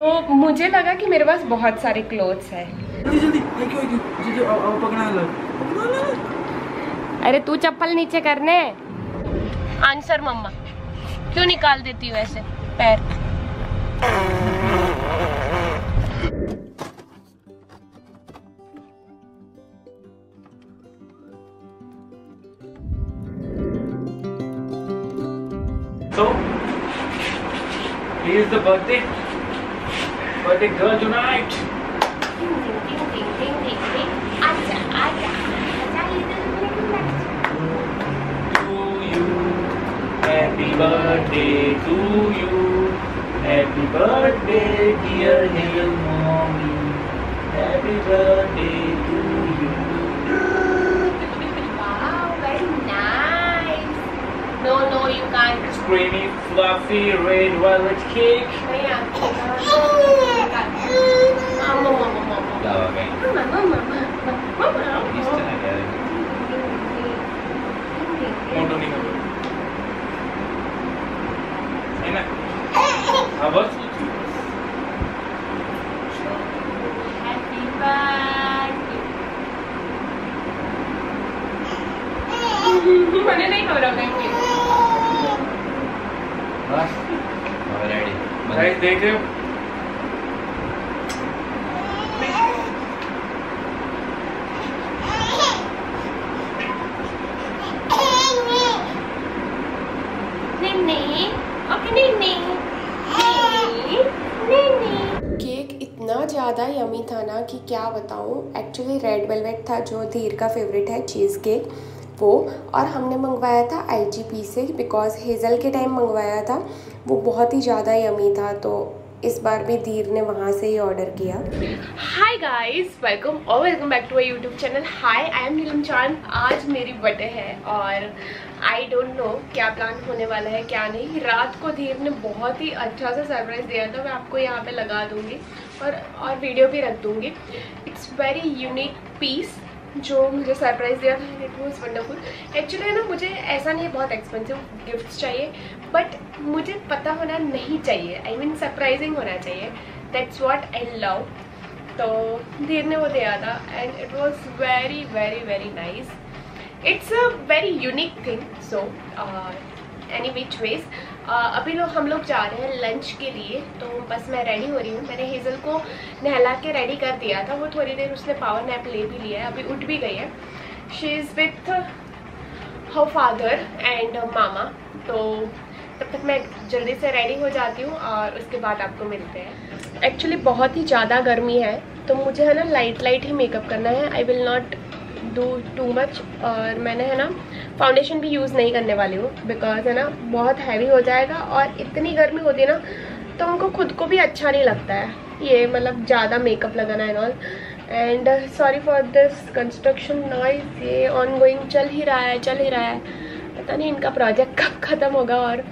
तो मुझे लगा कि मेरे पास बहुत सारे क्लोथ्स है। जल्दी पकड़ा। अरे तू चप्पल नीचे करने। आंसर मम्मा, क्यों निकाल देती हूँ ऐसे पैर? So, he is the birthday girl tonight. आजा आजा To you, happy birthday to you, happy birthday dear Helen mommy, happy birthday to you. Wow, very nice. No, you can't. It's creamy, fluffy, red velvet cake. Photo नहीं होगा है ना? हाँ बस Happy birthday. मैंने नहीं हो रहा कहीं। बस रेडी गाइस देख रहे हो? केक इतना ज़्यादा यमी था ना कि क्या बताऊँ। एक्चुअली रेड वेलवेट था जो धीर का फेवरेट है, चीज़ केक वो, और हमने मंगवाया था IGP से बिकॉज हेज़ल के टाइम मंगवाया था, वो बहुत ही ज़्यादा यमी था, तो इस बार भी धीर ने वहाँ से ही ऑर्डर किया। Hi guys, welcome back to my YouTube channel. Hi, I am Neelam Chand. आज मेरी बर्थडे है और आई डोंट नो क्या प्लान होने वाला है क्या नहीं। रात को धीर ने बहुत ही अच्छा सा सरप्राइज़ दिया था, मैं आपको यहाँ पे लगा दूँगी और वीडियो भी रख दूँगी। इट्स वेरी यूनिक पीस जो मुझे सरप्राइज़ दिया था, इट वॉज वंडरफुल। एक्चुअली है ना, मुझे ऐसा नहीं बहुत एक्सपेंसिव गिफ्ट्स चाहिए, बट मुझे पता होना नहीं चाहिए, आई मीन सरप्राइजिंग होना चाहिए। That's what I love. तो धीर ने वो दिया था and it was very very very nice. It's a very unique thing. So any which ways अभी हम लोग जा रहे हैं लंच के लिए, तो बस मैं रेडी हो रही हूँ। मैंने हेज़ल को नहला के रेडी कर दिया था, वो थोड़ी देर उसने पावर नैप ले भी लिया है, अभी उठ भी गई है। She is with her father and मामा। तो तब तक मैं जल्दी से रेडी हो जाती हूँ और उसके बाद आपको मिलते हैं। एक्चुअली बहुत ही ज़्यादा गर्मी है, तो मुझे है ना लाइट ही मेकअप करना है। I will not do too much, और मैंने है ना फाउंडेशन भी यूज़ नहीं करने वाली हूँ बिकॉज है ना बहुत हैवी हो जाएगा, और इतनी गर्मी होती है ना तो हमको खुद को भी अच्छा नहीं लगता है ये मतलब ज़्यादा मेकअप लगाना and all. And sorry for this construction noise, ये ऑन गोइंग चल ही रहा है। पता नहीं इनका प्रोजेक्ट कब ख़त्म होगा और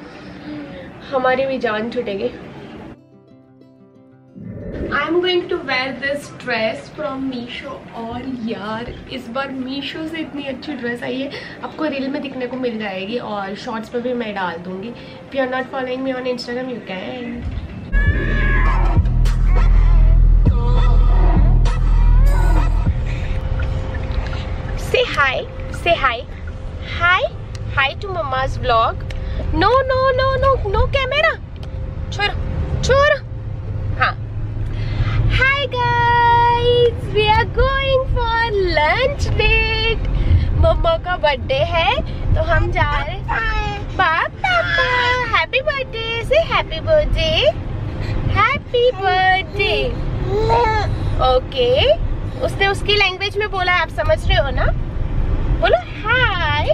हमारी भी जान छूटेगी। I am going to wear this dress from Meesho, और यार इस बार मीशो से इतनी अच्छी ड्रेस आई है, आपको रील में दिखने को मिल जाएगी और शॉर्ट्स पे भी मैं डाल दूंगी। If you are not following me on Instagram you can. Say hi to मम्मा's vlog. No कैमरा, छोड़। हाँ, hi guys, we are going for lunch date. मम्मा का बर्थडे है तो हम जा रहे हैं। पापा हैप्पी बर्थडे, से हैप्पी बर्थडे। ओके, उसने उसकी लैंग्वेज में बोला, आप समझ रहे हो ना? बोलो हाय,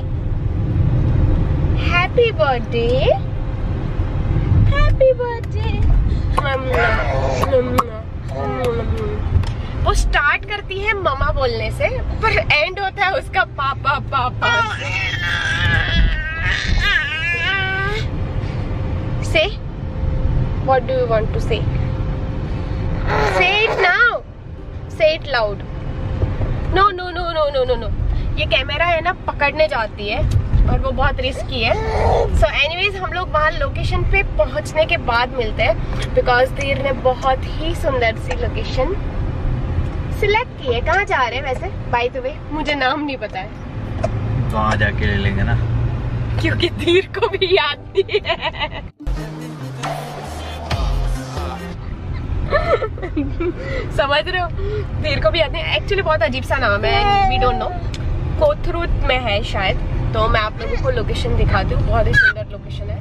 हैप्पी बर्थडे। वो स्टार्ट करती है मम्मा बोलने से, पर एंड होता है उसका पापा से। What do you want to say? Say it now. Say it loud. No. ये कैमरा है ना पकड़ने जाती है और वो बहुत रिस्की है। सो एनीवेज हम लोग वहाँ लोकेशन पे पहुँचने के बाद मिलते हैं, बिकॉज धीर ने बहुत ही सुंदर सी लोकेशन सिलेक्ट की है। कहाँ जा रहे हैं वैसे? बाय द वे मुझे नाम नहीं पता है, तो वहाँ जाके ले लेंगे ना, क्योंकि धीर को भी याद नहीं है। समझ रहे हो, धीर को भी याद नहीं। एक्चुअली बहुत अजीब सा नाम है, वी डोंट नो, कोथरूड में है शायद। तो मैं आप लोगों को लोकेशन दिखाती हूँ, बहुत ही सुंदर लोकेशन है।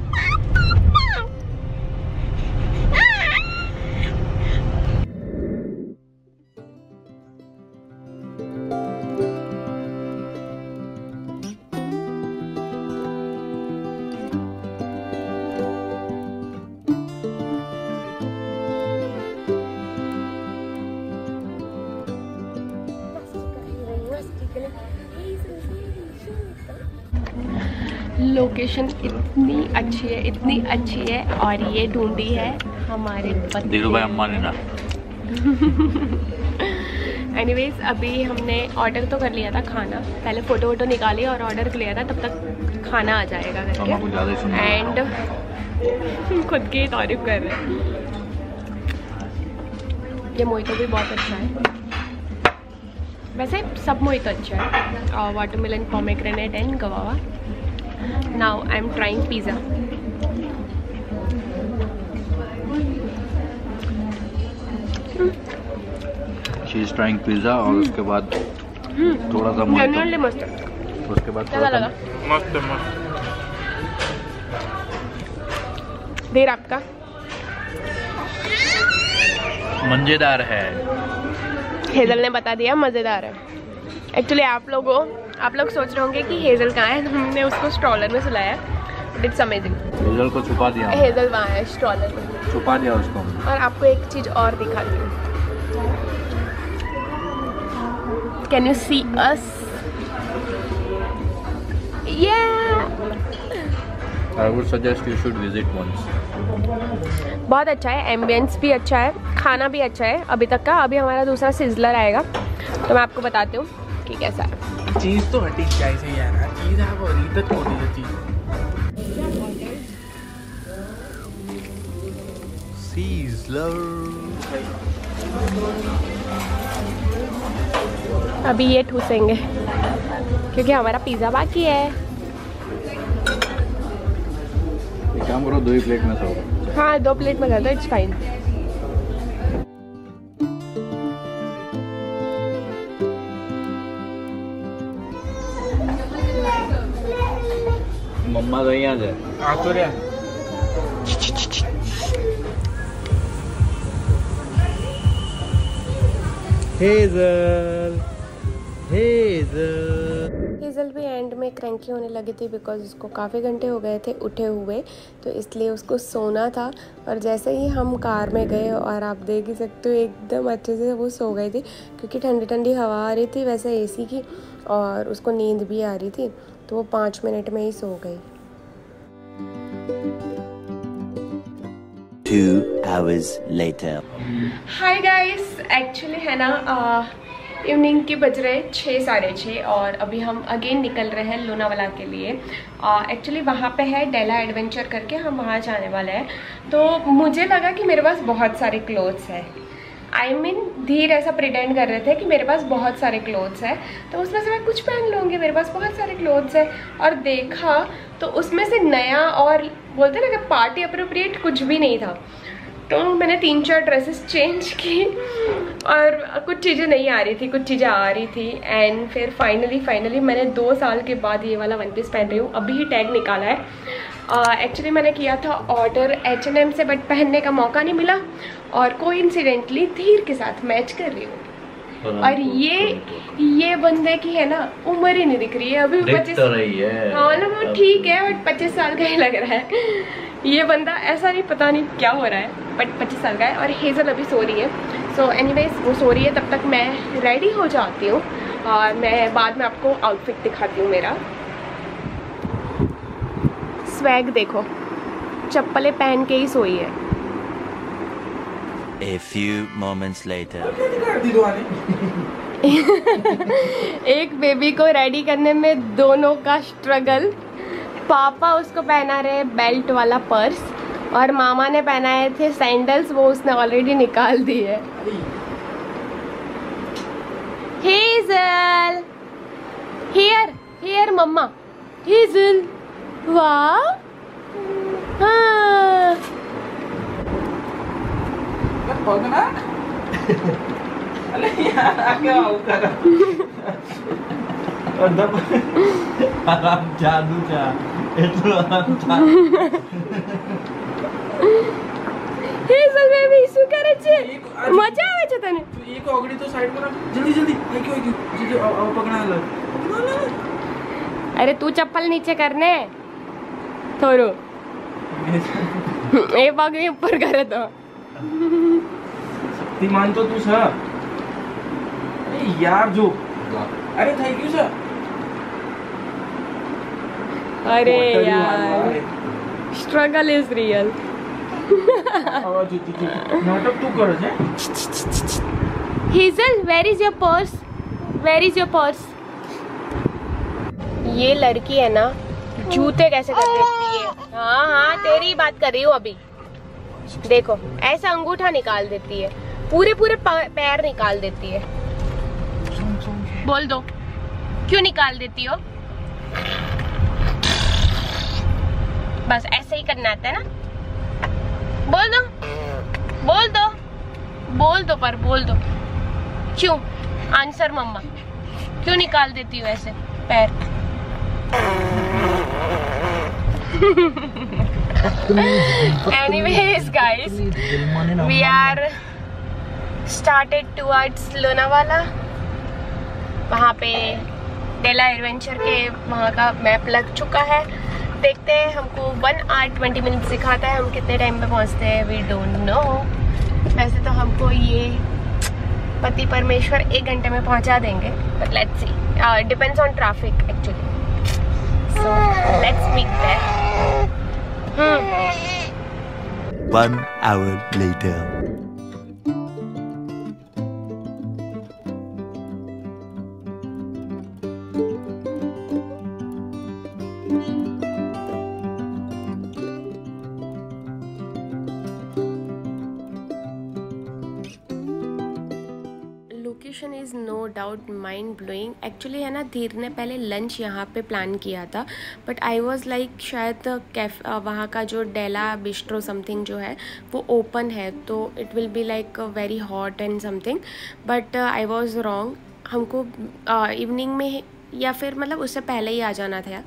लोकेशन इतनी अच्छी है और ये ढूंढी है हमारे पति भाई अम्मा ने ना। एनीवेज अभी हमने ऑर्डर तो कर लिया था खाना, पहले फ़ोटो वोटो निकाली और ऑर्डर कर लिया था, तब तक खाना आ जाएगा करके। एंड खुद की तारीफ कर रहे हैं। ये मोहितो भी बहुत अच्छा है, वैसे सब मोहितो अच्छा है। Watermelon, pomegranate and गवावा। Now I'm trying pizza. She is trying pizza और उसके बाद थोड़ा सा genuinely मस्त है। उसके बाद कैसा लगा? मस्त मस्त। देर आपका मजेदार है। हेजल ने बता दिया मज़ेदार है। एक्चुअली आप लोग सोच रहे होंगे कि हेजल कहाँ है, हमने उसको स्ट्रॉलर में सुलाया। It's amazing. हेजल को छुपा दिया, हेजल वहाँ है स्ट्रॉलर में, छुपा दिया उसको। और आपको एक चीज़ और दिखाती हूँ। Can you see us? I would suggest you should visit once. बहुत अच्छा है, एम्बियंस भी अच्छा है, खाना भी अच्छा है अभी तक का। अभी हमारा दूसरा सिजलर आएगा, तो मैं आपको बताती हूँ कि कैसा है। चीज तो हटी क्या से यार, चीज है वो रीत छोटी सी चीज। अभी ये ठूसेंगे क्योंकि हमारा पिज़्ज़ा बाकी है। काम करो, 2 ही प्लेट में सब। हाँ 2 प्लेट में कर दो, इट्स फाइन। मम्मा तो यहाँ है। आ तो रे हेज़ल भी एंड में क्रैंकी होने लगी थी, बिकॉज उसको काफ़ी घंटे हो गए थे उठे हुए, तो इसलिए उसको सोना था। और जैसे ही हम कार में गए, और आप देख ही सकते हो एकदम अच्छे से वो सो गई थी, क्योंकि ठंडी ठंडी हवा आ रही थी वैसे एसी की, और उसको नींद भी आ रही थी, तो वो 5 मिनट में ही सो गई। 2 hours later. Hi guys, actually है ना इवनिंग के बज रहे 6, साढ़े 6, और अभी हम अगेन निकल रहे हैं लोनावाला के लिए। एक्चुअली वहाँ पे है डेला एडवेंचर करके, हम वहाँ जाने वाले हैं। तो मुझे लगा कि मेरे पास बहुत सारे क्लोथ्स हैं, आई मीन धीर ऐसा प्रिटेंड कर रहे थे कि मेरे पास बहुत सारे क्लोथ्स हैं, तो उसमें से मैं कुछ पहन लूँगी, मेरे पास बहुत सारे क्लोथ्स हैं। और देखा तो उसमें से नया और बोलते ना कि पार्टी अप्रोप्रिएट कुछ भी नहीं था। तो मैंने 3-4 ड्रेसेस चेंज की, और कुछ चीज़ें नहीं आ रही थी, कुछ चीज़ें आ रही थी। एंड फिर फाइनली मैंने 2 साल के बाद ये वाला 1 पीस पहन रही हूँ। अभी ही टैग निकाला है। एक्चुअली मैंने किया था ऑर्डर H&M से, बट पहनने का मौका नहीं मिला, और कोइंसिडेंटली धीर के साथ मैच कर रही हूँ। और ये बंदे की है ना उम्र ही नहीं दिख रही है अभी, 25 रही है। हाँ मतलब वो ठीक है, बट 25 साल का ही लग रहा है ये बंदा। ऐसा नहीं, पता नहीं क्या हो रहा है, बट 25 साल का है। और हेज़ल अभी सो रही है। सो एनीवेज वो सो रही है, तब तक मैं रेडी हो जाती हूँ, और मैं बाद में आपको आउटफिट दिखाती हूँ मेरा। स्वैग देखो, चप्पलें पहन के ही सोई है। A few moments later. एक बेबी को रेडी करने में दोनों का स्ट्रगल, पापा उसको पहना रहे बेल्ट वाला पर्स और मामा ने पहनाए थे सैंडल्स, वो उसने ऑलरेडी निकाल दी है। हेजल हियर मम्मा, हेजल वाह हाँ। જાદુ છે એટલું આરામ છે હેઝલ બેબી શું કરે છે? મજા આવે છે તને? એક ઓગળી તો સાઈડ પર જલ્દી જલ્દી આ ક્યો જલ્દી આવ પકડા લે। અરે તું ચપ્પલ નીચે કરને થોડું, એ પગ ઉપર કરે તો શક્તિમાન તો તું છે। અરે યાર જો, અરે થઈ ગયું છે। અરે યાર સ્ટ્રગલ ઇઝ રિયલ। આવા જુતી કી નાટક તું કરે છે। Hazel where is your purse, where is your purse? ये लड़की है ना जूते कैसे कर देती है। हाँ हाँ तेरी ही बात कर रही हूँ अभी। देखो ऐसा अंगूठा निकाल देती है, पूरे पूरे पैर निकाल देती है। बोल दो क्यों निकाल देती हो? बस ऐसे ही करना आता है ना? बोल दो बोल दो बोल दो, पर बोल दो क्यों? आंसर मम्मा, क्यों निकाल देती हो ऐसे पैर? Anyways guys, we are started towards Lonavala. वहाँ पे डेला एडवेंचर के वहाँ का मैप लग चुका है। देखते हैं, हमको 1 hour 20 minutes दिखाता है, हम कितने टाइम पे पहुँचते हैं वी डोंट नो। वैसे तो हमको ये पति परमेश्वर 1 घंटे में पहुँचा देंगे, but let's see, depends on traffic actually. So let's meet there. 1 hour later. Location is no doubt mind blowing. Actually है ना, धीर ने पहले लंच यहाँ पे प्लान किया था, बट आई वॉज लाइक शायद वहाँ का जो डेला बिस्ट्रो समथिंग जो है वो ओपन है, तो it will be like very hot and something, but I was wrong. हमको इवनिंग में या फिर मतलब उससे पहले ही आ जाना था।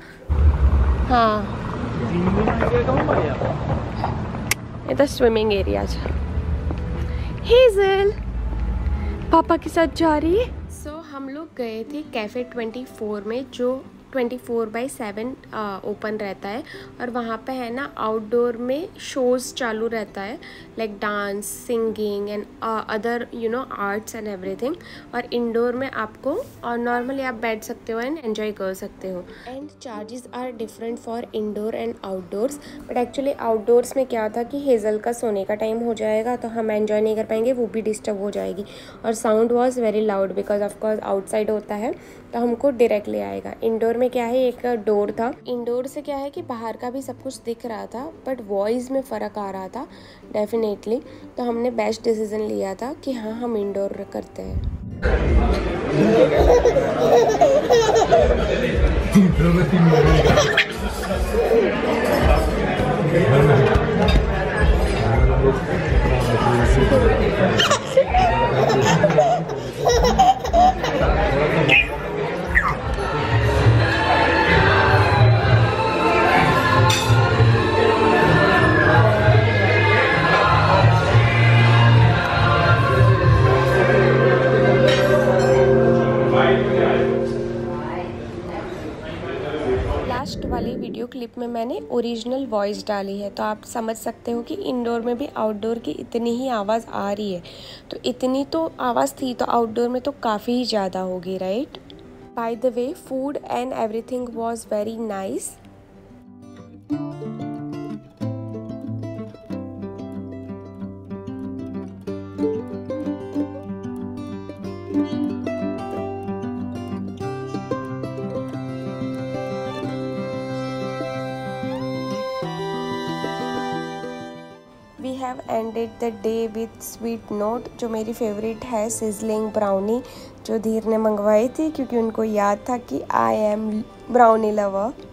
हाँ ये तो स्विमिंग एरिया है। हेजल पापा के साथ जा रही है। सो हम लोग गए थे कैफ़े 24 में, जो 24/7 ओपन रहता है, और वहाँ पे है ना आउटडोर में शोज़ चालू रहता है, like dance, singing and other you know arts and everything. और इंडोर में आपको और नॉर्मली आप बैठ सकते हो एंड एंजॉय कर सकते हो। And charges are different for indoor and outdoors, but actually outdoors में क्या था कि हेज़ल का सोने का टाइम हो जाएगा तो हम एंजॉय नहीं कर पाएंगे, वो भी डिस्टर्ब हो जाएगी। और sound was very loud because of course outside होता है, तो हमको डायरेक्ट ले आएगा। इंडोर में क्या है, एक डोर था। इंडोर से क्या है कि बाहर का भी सब कुछ दिख रहा था, बट वॉइस में फ़र्क आ रहा था डेफिनेटली। तो हमने बेस्ट डिसीजन लिया था कि हाँ हम इंडोर करते हैं। लास्ट वाली वीडियो क्लिप में मैंने ओरिजिनल वॉइस डाली है, तो आप समझ सकते हो कि इंडोर में भी आउटडोर की इतनी ही आवाज़ आ रही है। तो इतनी तो आवाज़ थी, तो आउटडोर में तो काफ़ी ही ज़्यादा होगी, right? By the way, food and everything was very nice. Ended the day with sweet note, जो मेरी फेवरेट है सिजलिंग ब्राउनी, जो धीर ने मंगवाई थी क्योंकि उनको याद था कि I am brownie lover.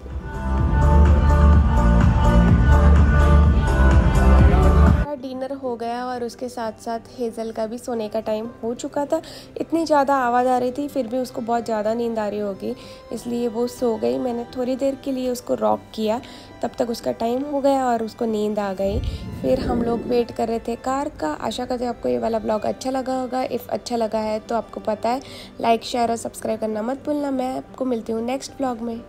Dinner हो गया और उसके साथ साथ हेज़ल का भी सोने का टाइम हो चुका था। इतनी ज़्यादा आवाज़ आ रही थी, फिर भी उसको बहुत ज़्यादा नींद आ रही होगी, इसलिए वो सो गई। मैंने थोड़ी देर के लिए उसको रॉक किया, तब तक उसका टाइम हो गया और उसको नींद आ गई। फिर हम लोग वेट कर रहे थे कार का। आशा करते हैं आपको ये वाला ब्लॉग अच्छा लगा होगा। इफ़ अच्छा लगा है तो आपको पता है, लाइक शेयर और सब्सक्राइब करना मत भूलना। मैं आपको मिलती हूँ नेक्स्ट ब्लॉग में।